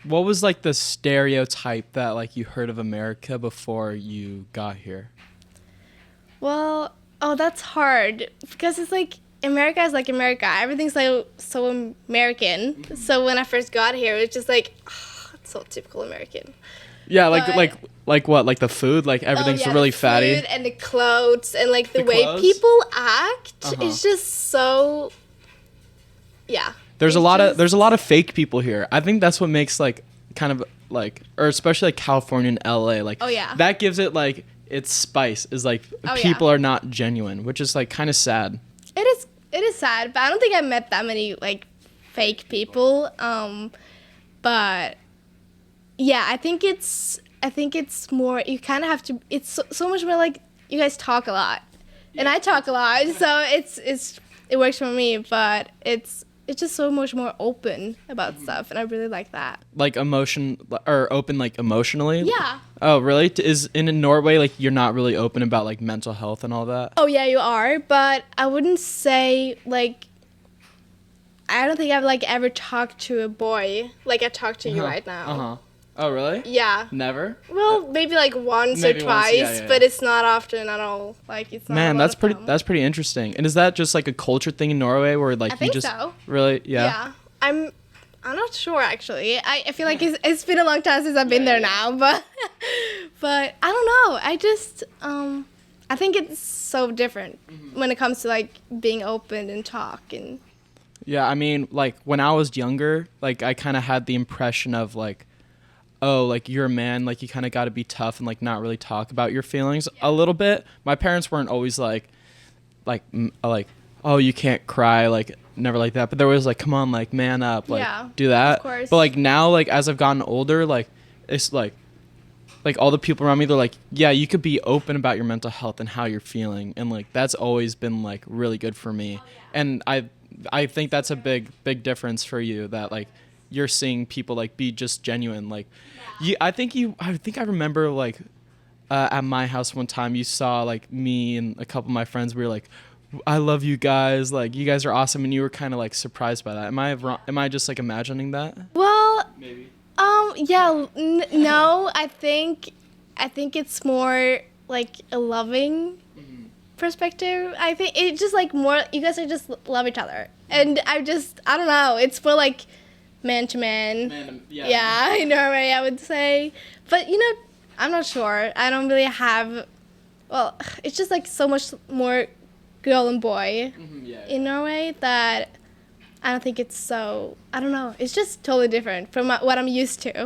What was like the stereotype that like you heard of America before you got here? Well, oh, that's hard because it's like America is like America. Everything's like so American. Mm-hmm. So when I first got here, it was just like, it's so typical American. Yeah, But- like what? Like the food? Like everything's really the fatty. food and the clothes and like the The way clothes? people act Uh-huh. is just so. Yeah. There's a It's lot of just- there's a lot of fake people here. I think that's what makes like kind of like, or especially like California and LA, like Oh, yeah. that gives it like its spice, is like Oh, yeah. people are not genuine, which is like kind of sad. It is sad, but I don't think I met that many like fake people. But yeah, I think it's more, you kind of have to, it's so much more like you guys talk a lot and I talk a lot, so it works for me, but it's just so much more open about stuff, and I really like that. Like emotion or open like emotionally. Yeah. Oh really? Is in Norway like you're not really open about like mental health and all that? Oh yeah, you are, but I wouldn't say like, I don't think I've like ever talked to a boy like I talk to you right now. Uh-huh. Oh really? Yeah. Never? Well, maybe like once Maybe or once, twice, yeah. but it's not often at all. Like it's not. Man, a lot that's of pretty them. that's pretty interesting. And is that just like a culture thing in Norway where like I think you just so. really Yeah. I'm not sure actually. I feel like it's been a long time since I've been there now, but but I don't know. I just I think it's so different when it comes to like being open and talk and. Yeah, I mean, like when I was younger, like I kind of had the impression of like, oh, like you're a man, like you kind of got to be tough and like not really talk about your feelings a little bit. My parents weren't always like, oh, you can't cry, like never like that. But there was like, come on, like man up, like Yeah, do that. of course. But like now, like as I've gotten older, like it's like all the people around me, they're like, yeah, you could be open about your mental health and how you're feeling, and like that's always been like really good for me. And I think that's a big difference for you, that like you're seeing people like be just genuine. Like I think I remember like at my house one time you saw like me and a couple of my friends, we were like, I love you guys, like you guys are awesome, and you were kind of like surprised by that. Am I just like imagining that? Well, Maybe. yeah, no, I think it's more like a loving perspective. I think it's just like more, you guys are just love each other, and I don't know, it's more like man to man. Yeah, in Norway I would say, but you know, I'm not sure. I don't really have, well, it's just like so much more girl and boy in Norway that I don't think it's so, I don't know, it's just totally different from what I'm used to.